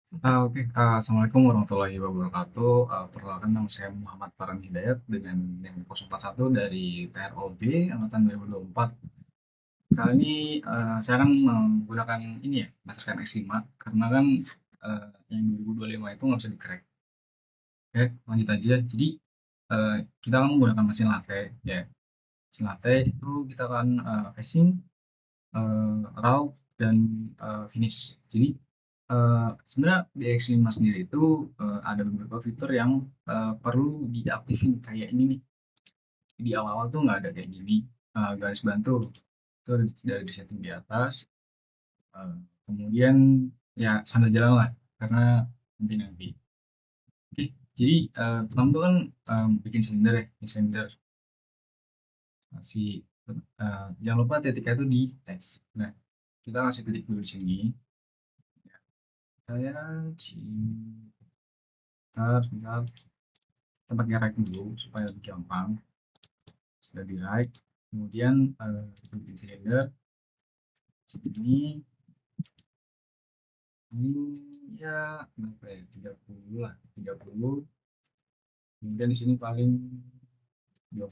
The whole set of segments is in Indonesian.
Oke. Assalamualaikum warahmatullahi wabarakatuh. Perkenalkan nama saya Muhammad Farhan Hidayat dengan NIM 041 dari TROB angkatan 2024. Kali ini saya akan menggunakan ini ya, berdasarkan X5 karena kan yang 2025 itu nggak bisa di-crack. Oke, lanjut aja. Jadi kita akan menggunakan mesin latte ya. Mesin latte itu kita akan facing, raw, dan finish. Jadi sebenarnya di X5 sendiri itu ada beberapa fitur yang perlu diaktifin kayak ini nih. Di awal-awal tuh nggak ada kayak gini. Garis bantu itu dari di setting di atas. Eh, Kemudian ya sambil jalan lah karena nanti. Oke, jadi pertama tuh kan bikin silinder ya, bikin silinder masih jangan lupa titiknya itu di X. Nah, kita kasih titik dulu di sini. Saya sini, sebentar, kita pakai right dulu supaya lebih gampang. Sudah di right, kemudian bikin silinder segini, ini ya berapa ya, 30 lah, 30. Kemudian di sini paling 20.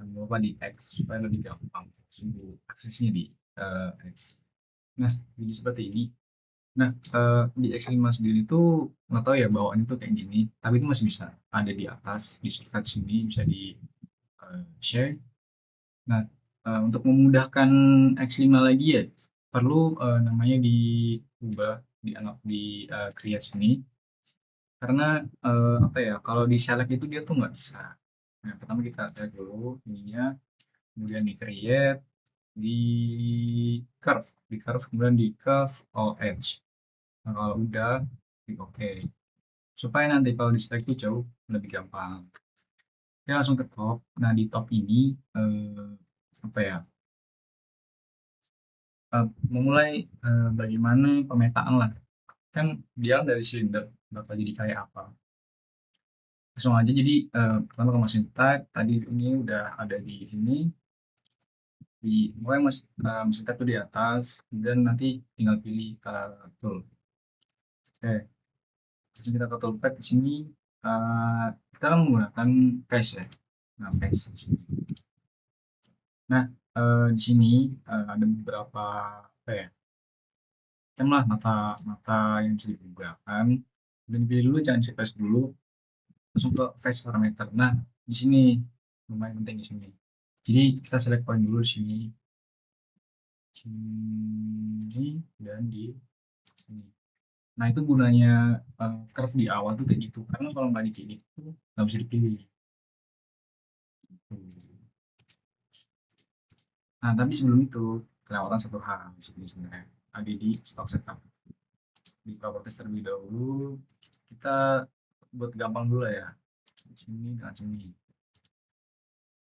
Jangan lupa di X supaya lebih gampang sungguh aksesnya di X. Nah, jadi seperti ini. Nah, di X5 sendiri tuh nggak tahu ya bawaannya tuh kayak gini, tapi itu masih bisa ada di atas di shortcut sini, bisa di share. Nah, untuk memudahkan X5 lagi ya, perlu namanya diubah, dianggap di create sini. Karena apa ya, kalau di select itu dia tuh nggak bisa. Nah, pertama kita select dulu ininya, kemudian di create, di curve, kemudian di curve all edge. Nah, kalau udah, klik OK. Supaya nanti kalau di select itu jauh lebih gampang. Kita langsung ke top. Nah, di top ini apa ya? Memulai bagaimana pemetaan lah, kan dia dari silinder bakal jadi kayak apa, langsung aja. Jadi pertama ke mesin type tadi ini udah ada di sini, di mulai mesin type itu di atas, kemudian nanti tinggal pilih tool. Oke, terus kita ke toolpad di sini. Kita kan menggunakan face ya. Nah, face di sini. Nah, di sini ada beberapa apa ya, macam lah mata mata yang bisa digunakan. Dan pilih dulu, jangan face dulu, langsung ke face parameter. Nah, di sini lumayan penting di sini. Jadi kita select point dulu di sini, sini dan di sini. Nah, itu gunanya curve di awal tuh kayak gitu. Karena kalau nggak dipilih itu nggak bisa dipilih. Nah, tapi sebelum itu kelewatan satu hal di sini sebenarnya. Ada di stock setup. Di properties terlebih dahulu, kita buat gampang dulu ya. Di sini dengan sini.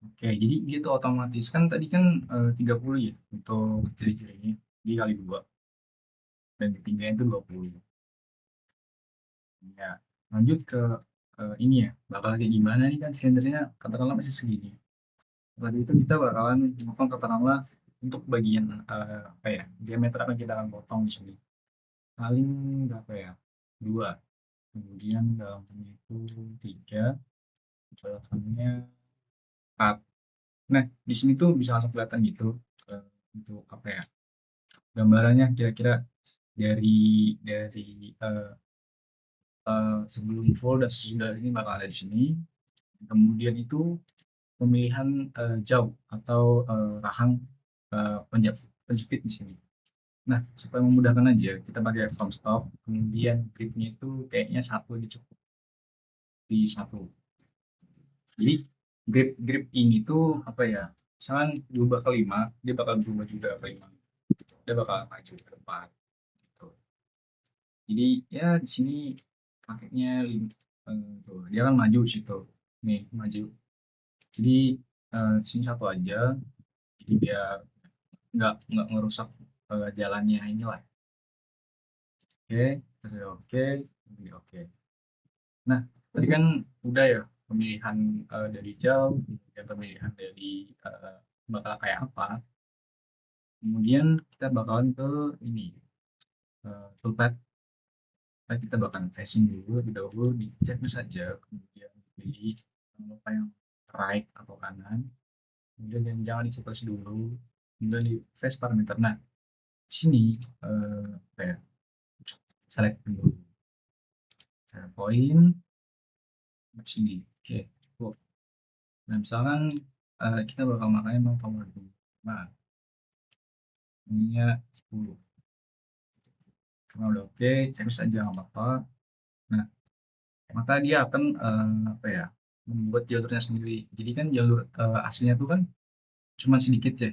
Oke, jadi gitu otomatis kan tadi kan 30 ya untuk ciri-cirinya, dikali 2, dan ketiganya itu 20. Ya, lanjut ke ini ya, bakal kayak gimana nih kan silindernya katakanlah masih segini. Tadi itu kita bakalan potong katakanlah untuk bagian apa ya, diameter akan kita akan potong di sini. Paling berapa ya? 2. Kemudian dalamnya itu 3, belakangnya 4. Nah, di sini tuh bisa langsung kelihatan gitu untuk apa ya? Gambarannya kira-kira dari eh, sebelum full dan sesudah ini bakal ada di sini. Kemudian itu pemilihan jauh atau rahang penjepit di sini. Nah, supaya memudahkan aja, kita pakai from stop, kemudian gripnya itu kayaknya satu aja cukup, di satu. Jadi grip ini tuh apa ya? Misalkan diubah ke 5, dia bakal berubah juga ke 5. Dia bakal maju ke depan. Gitu. Jadi ya di sini pakainya tuh, dia kan maju di situ. Nih, maju. Jadi di sini satu aja. Jadi biar nggak ngerusak jalannya inilah. Oke, terus udah oke, ini oke. Nah, tadi kan udah ya pemilihan dari jauh, kemudian pemilihan dari bakal kayak apa. Kemudian kita bakalan ke ini, toolpath. kita bakal facing dulu lebih dahulu di checklist saja, kemudian pilih jangan lupa yang right atau kanan, kemudian yang jangan di checklist dulu, kemudian di face parameter. Nah, di sini apa ya, select dulu saya point di sini. Oke, cool. Nah, misalkan kita bakal makanya 0,2. Nah, ininya 10. Karena udah oke, checklist aja nggak apa-apa. Nah, maka dia akan apa ya, membuat jalurnya sendiri. Jadi kan jalur aslinya tuh kan cuma sedikit ya.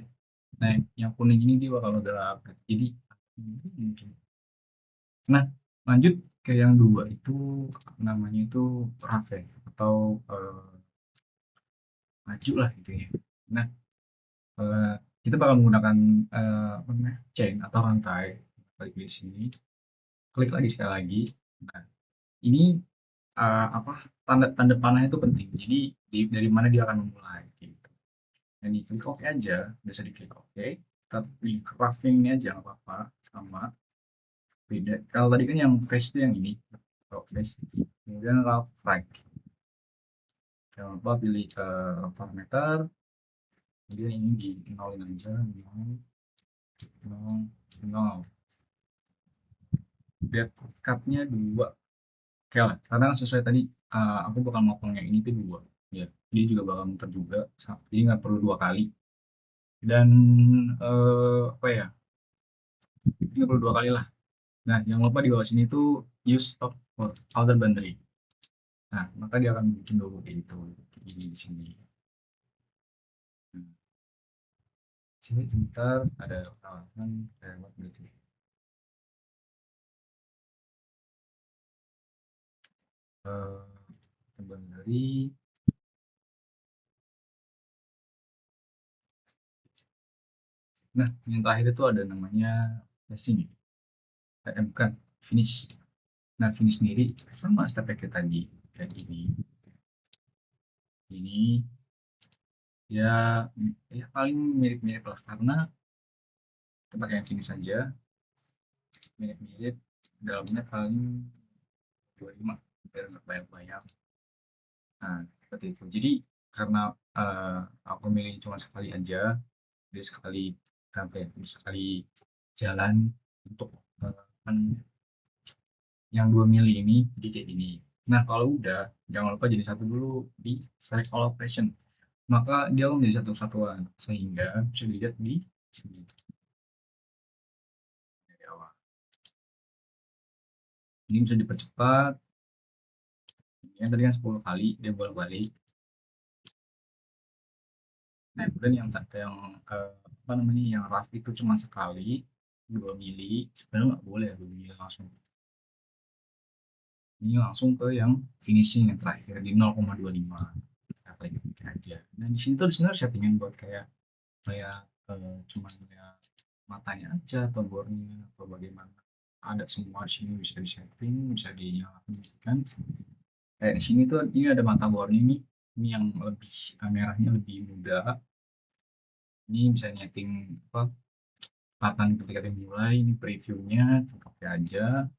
Nah, yang kuning ini dia bakal udah update. Jadi mungkin. Nah, lanjut ke yang dua itu namanya itu Rave atau maju lah gitu ya. Nah, eh, kita bakal menggunakan apa namanya, chain atau rantai. Klik di sini, klik lagi sekali lagi. Nah, ini apa, tanda-tanda panah itu penting. Jadi dari mana dia akan memulai gitu. Nah, ini klik OK aja, bisa diklik OK. Tapi crafting ini aja nggak apa-apa, sama beda. Kalau tadi kan yang face itu yang ini, rough face. Kemudian rough right. Jangan lupa pilih parameter. Kemudian ini di nolin aja, nol, nol, nol. Depth cut-nya 2. Oke lah, karena sesuai tadi aku bakal motong yang ini tuh 2. Ya, dia juga bakal muter juga, jadi nggak perlu 2 kali. Dan apa ya, nggak perlu 2 kali lah. Nah, jangan lupa di bawah sini tuh use stop for outer boundary. Nah, maka dia akan bikin dulu kayak gitu. Di sini. Hmm. Sini sebentar ada kawasan lewat gitu. Boundary. Nah, yang terakhir itu ada namanya finishing. Bukan finish. Nah, finish sendiri sama stepnya kayak tadi, kayak gini. Ini ya, ya paling mirip-mirip lah karena kita pakai yang finish saja, mirip-mirip, dalamnya paling 25 biar nggak banyak-banyak. Nah, seperti itu. Jadi karena aku milih cuma sekali aja, jadi sekali sampai sekali jalan untuk kan yang 2 mili ini jadi kayak gini. Nah, kalau udah jangan lupa jadi satu dulu di select all operation. Maka dia menjadi satu kesatuan sehingga bisa dilihat di sini dari awal. Ini bisa dipercepat. Yang tadi kan 10 kali dia bolak-balik. Nah, kemudian yang apa namanya, yang rough itu cuma sekali 2 mili. Sebenarnya nggak boleh 2 mili langsung. Ini langsung ke yang finishing yang terakhir di 0,25. Apa aja. Nah, di sini tuh sebenarnya settingan buat kayak kayak cuman ya matanya aja atau bornya atau bagaimana. Ada semua di sini bisa disetting, bisa dinyalakan. Kayak di sini tuh ini ada mata bornya ini yang lebih merahnya lebih muda. Ini bisa nyeting apa, kelihatan ketika dimulai. Ini previewnya, pakai aja.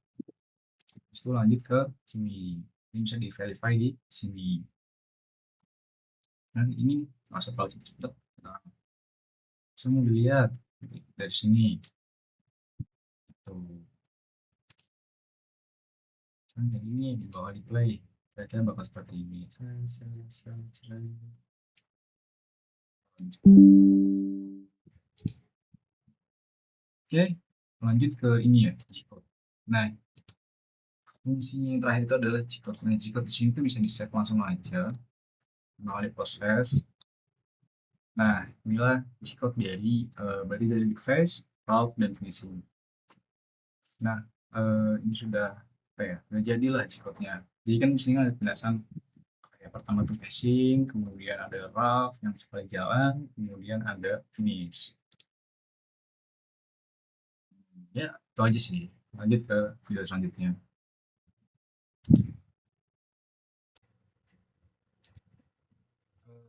Terus itu lanjut ke sini. Ini bisa di verify di sini. Dan ini nggak usah terlalu cepet-cepet. Nah, semua dilihat dari sini. Tuh. Kan kayak gini di bawah di play. Kira-kira bakal seperti ini. Oke, lanjut ke ini ya, G-code. Nah, fungsinya yang terakhir itu adalah G-code. Nah, G-code di sini tuh bisa di-save langsung aja, bakal diproses. Nah, inilah G-code dari berarti dari face, valve, dan finishing. Nah, ini sudah apa ya? Sudah jadilah G-code-nya. Jadi kan di sini ada penjelasan kayak pertama tuh facing, kemudian ada valve yang sekali jalan, kemudian ada finish. Ya, itu aja sih. Lanjut ke video selanjutnya.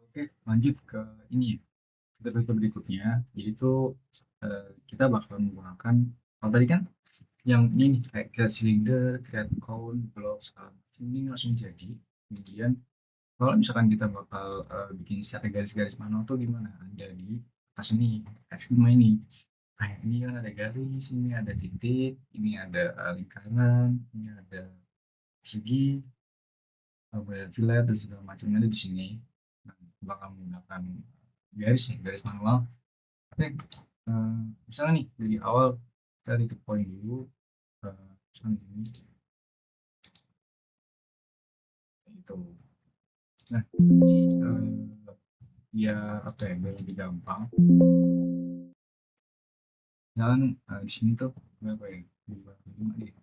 Oke, lanjut ke ini ya, fitur-fitur berikutnya. Jadi itu kita bakal menggunakan, kalau tadi kan yang ini nih kayak create cylinder, create cone, block segala macam ini langsung jadi. Kemudian kalau misalkan kita bakal bikin secara garis-garis manual tuh gimana? Ada di atas ini, X5 ini. Nah, ini kan ada garis, ini ada titik, ini ada lingkaran, ini ada persegi, kemudian fillet dan segala macamnya ada di sini. Nah, bakal menggunakan garis nih, garis manual. Oke, misalnya nih dari awal kita titik poin dulu, misalnya ini, itu. Nah, ini biar apa ya, biar lebih gampang. Jangan di sini tuh berapa ya? 25 deh.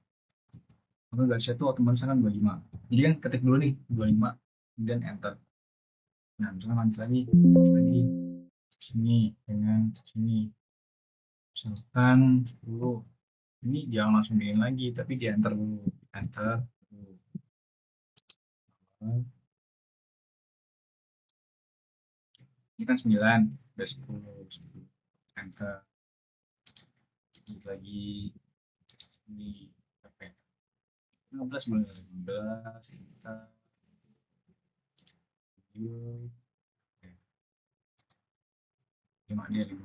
Maka garisnya tuh otomatis kan 25. Jadi kan ketik dulu nih 25, kemudian enter. Nah, misalnya lanjut lagi sini dengan sini. Misalkan 10. Ini jangan langsung bikin lagi, tapi di enter dulu. Enter. Ini kan 9, udah 10. Enter. Lagi ini apa ya? 15 boleh, 15 kita 7, 5 dia 5,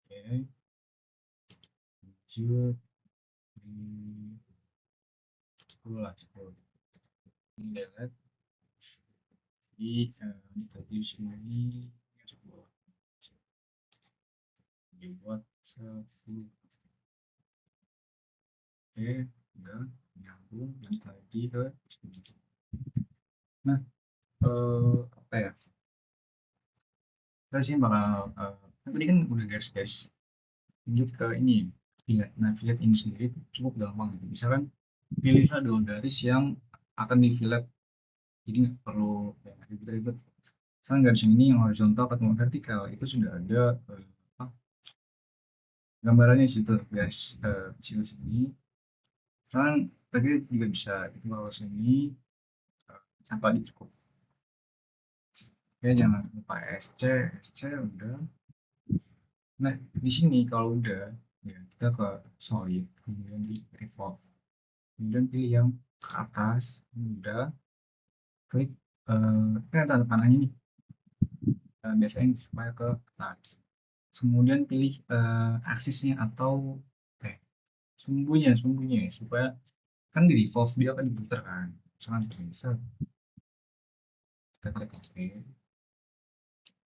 oke, 7 di 10 lah, 10. Ini delete di tadi sini 10 dibuat 10. Oke, udah nyambung dan tadi ke sini. Nah, apa ya? Kita sih bakal kan tadi kan udah garis-garis, lanjut ke ini fillet. Nah, fillet ini sendiri cukup gampang gitu. Misalkan pilihlah dua garis yang akan di fillet, jadi nggak perlu kayak ribet-ribet. Misalkan garis yang ini yang horizontal atau vertikal itu sudah ada apa, gambarannya di situ, garis kecil sini. Kan tadi juga bisa itu kalau sini sampai di cukup. Oke, jangan lupa SC udah. Nah, di sini kalau udah, ya kita ke solid, kemudian di revolve, kemudian pilih yang ke atas, udah, klik kan tanda panahnya nih, biasanya supaya ke atas. Kemudian pilih aksisnya atau sumbunya supaya kan di revolve dia akan diputar kan. Misalkan bisa kita klik OK,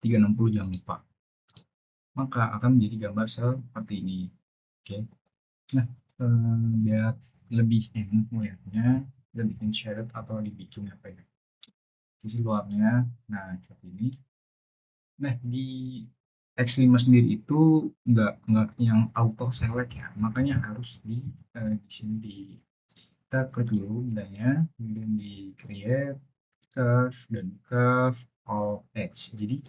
360 jangan lupa. Maka akan menjadi gambar seperti ini. Oke. Nah, biar lebih enak melihatnya, kita bikin shaded atau dibikin apa ya, sisi luarnya. Nah, seperti ini. Nah, di X5 sendiri itu nggak yang auto select ya, makanya harus di sini kita klik dulu bendanya, kemudian di create curve dan curve all edge. Jadi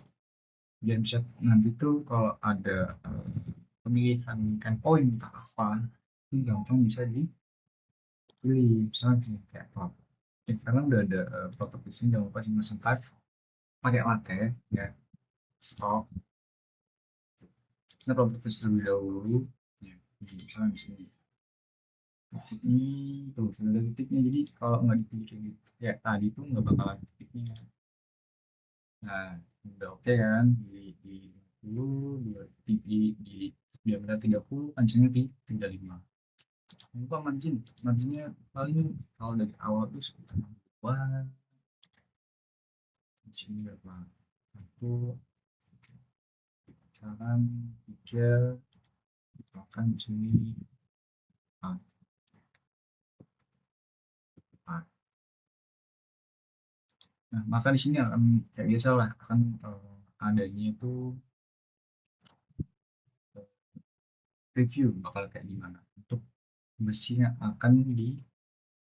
biar bisa nanti tuh kalau ada pemilihan kan poin entah apa itu gampang bisa dipilih, misalnya gini, kayak plot ya, karena udah ada propertiesnya, jangan lupa sih sempat pakai latte ya, stop, kita properties terlebih dahulu ya. Misalnya di sini titik ini tuh sudah ada titiknya, jadi kalau nggak dipilih kayak gitu ya tadi tuh nggak bakalan titiknya. Nah, udah oke kan di 50, di diameter 30, panjangnya di 35. Lupa marginnya paling kalau dari awal tuh sekitar 62. Di sini berapa? Satu, misalkan 3, misalkan di sini 4, 4. Nah, maka di sini akan kayak biasa lah, akan adanya itu review bakal kayak gimana untuk besi yang akan di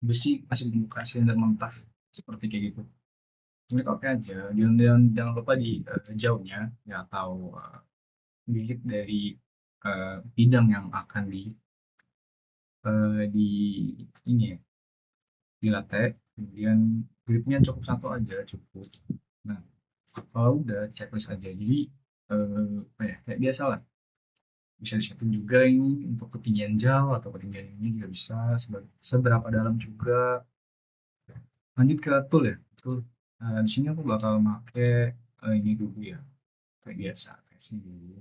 besi masih buka silinder mentah seperti kayak gitu. Ini oke aja, jangan lupa di jauhnya ya, atau bibit dari bidang yang akan di ini ya, dilatih, kemudian gripnya cukup satu aja cukup. Nah, kalau udah checklist aja, jadi apa ya, kayak biasa lah, Bisa disetting juga ini untuk ketinggian jauh atau ketinggian ini juga bisa, seberapa dalam juga. Lanjut ke tool ya, tool. Di sini aku bakal make ini dulu ya, kayak biasa, casing dulu.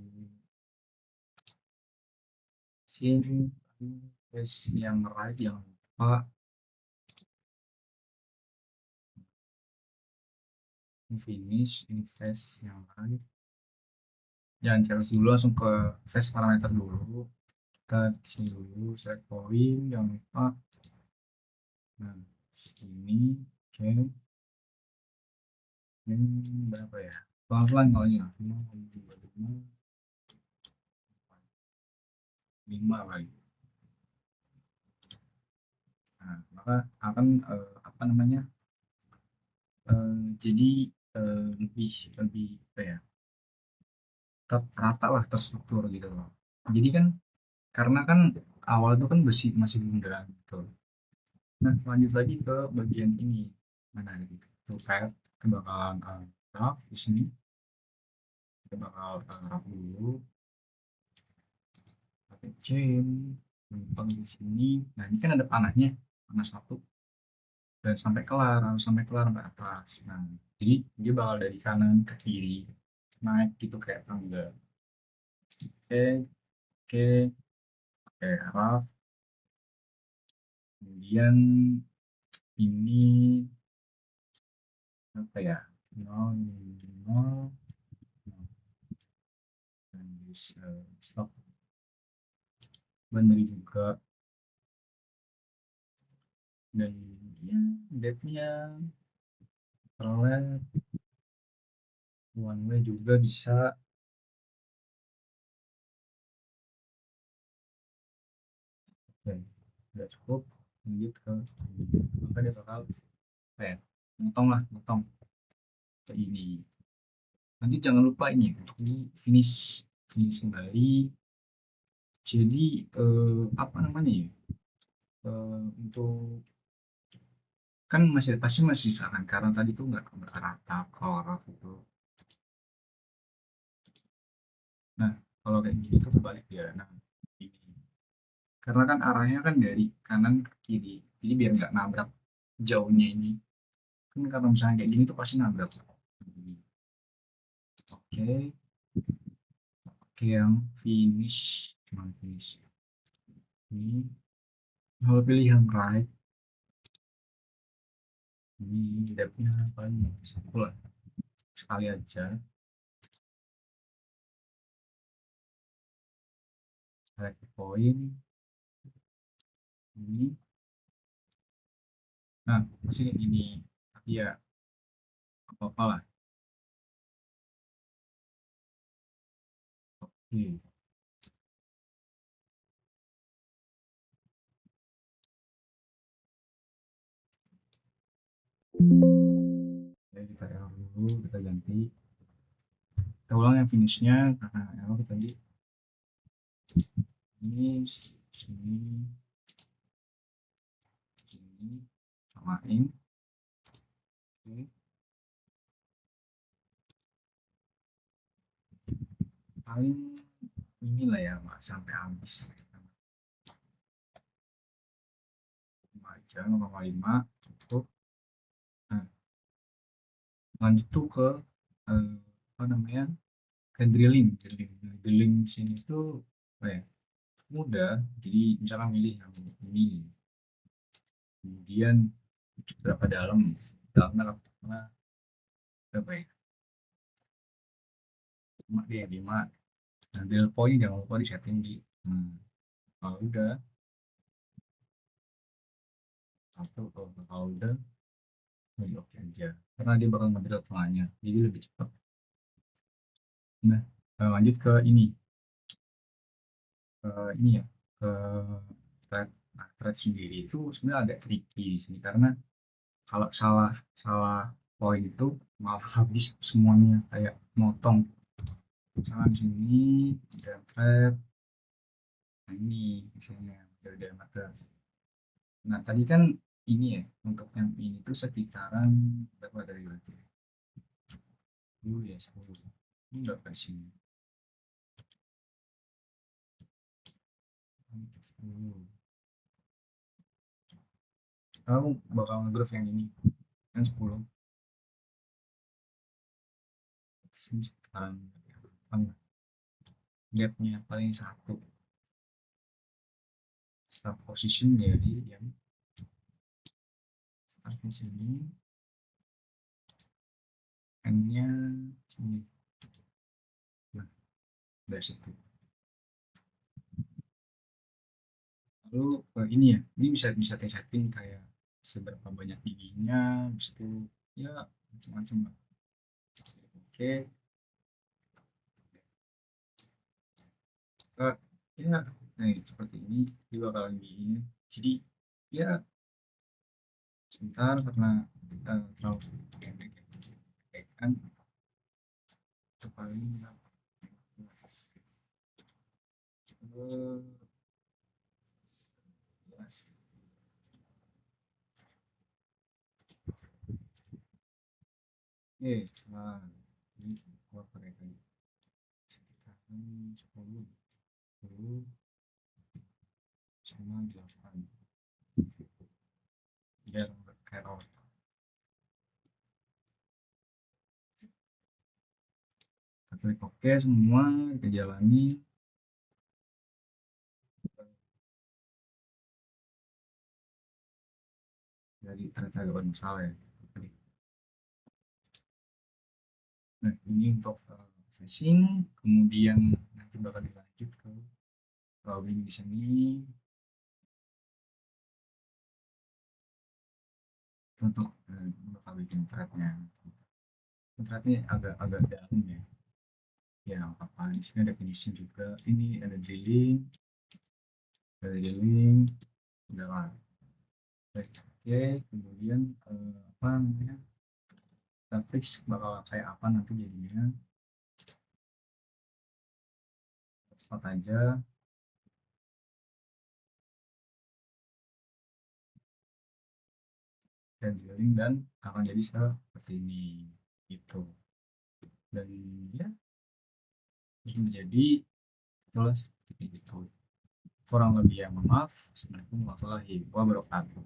Sini, face yang right jangan lupa. Ini finish, ini face yang right. Jangan cari dulu, langsung ke face parameter dulu. Kita sini dulu, select point, jangan lupa. Nah, sini, oke. Ini berapa ya? Pelan-pelan kalau ini, 5 lagi. Nah, maka akan apa namanya? Jadi lebih lebih apa ya? Rata lah, terstruktur gitu loh. Jadi kan karena kan awal itu kan masih bundaran gitu. Nah, lanjut lagi ke bagian ini. Mana ini? Tuh pad, kita bakalan rough di sini. Kita bakal rough dulu, pakai chain, numpang di sini. Nah, ini kan ada panahnya, panah satu, dan sampai kelar, harus sampai kelar sampai atas. Nah, jadi dia bakal dari kanan ke kiri, naik gitu kayak tangga. Oke, oke, oke, rough. Kemudian ini apa ya? Nol, nol, dan stop bener juga, dan ya depthnya relate, one way juga bisa. Oke, udah cukup. Lanjut ke ini, maka dia bakal kayak motong lah, motong ke ini. Nanti jangan lupa ini untuk di finish, finish kembali. Jadi apa namanya ya, untuk kan masih pasti masih saran karena tadi tuh nggak rata kalau itu. Nah, kalau kayak gini tuh kebalik ya. Nah, ini karena kan arahnya kan dari kanan ke kiri, jadi biar nggak nabrak jauhnya ini. Kan kalau misalnya kayak gini tuh pasti nabrak. Oke, oke, yang finish, cuman finish ini. Kalau pilih yang right, ini depthnya paling satu lah, sekali aja. Select point ini. Nah, masih kayak gini, tapi ya apa-apa lah. Oke, ya kita error dulu, kita ganti. Kita ulang yang finishnya karena error tadi. Ini sini, sini, samain. Oke, paling inilah ya, nggak sampai habis. 5 aja, 0,5 cukup. Nah, lanjut tuh ke apa namanya, ke drilling, drilling sini tuh apa ya, mudah. Jadi misalkan milih yang ini, kemudian berapa dalam, dalamnya berapa ya, 5 deh, 5. Nah, drill point jangan lupa disetting di, kalau udah satu, kalau udah jadi oke aja karena dia bakal ngedrill tengahnya jadi lebih cepat. Nah, lanjut ke ini, ini ya, ke thread. Nah, thread sendiri itu sebenarnya agak tricky di sini karena kalau salah salah poin itu malah habis semuanya, kayak motong. Misalkan di sini ada thread, nah ini misalnya dari diameter. Nah, tadi kan ini ya, untuk yang ini tuh sekitaran berapa dari berarti? 10 ya, 10. Ini berapa di sini? Aku bakal nge-growth yang ini yang 10 sini sekarang gapnya paling satu start position dari yang startnya sini N nya sini. Nah, dari situ lalu ini ya, ini bisa bisa setting kayak seberapa banyak giginya, habis itu ya macam-macam lah. Oke, ya nah seperti ini juga bakalan giginya, jadi ya sebentar karena terlalu pendek ya kan, itu paling jelas. Oke, coba ini gua pakai tadi sekitaran 10 10 sama 8 biar nggak error. Kita klik oke semua, kita jalani. Jadi ternyata agak bermasalah ya. Nah ini untuk flashing, kemudian nanti bakal dilanjut ke routing di sini untuk bakal bikin threadnya. Threadnya agak agak dalam ya. Ya apa di sini ada finishing juga. Ini ada drilling, udah lah. Oke, kemudian apa namanya? Kita fix bakal kayak apa nanti jadinya. Cepat aja dan drilling dan akan jadi seperti ini gitu. Dan ya terus menjadi itulah seperti itu. Kurang lebih ya maaf. Assalamualaikum warahmatullahi wabarakatuh.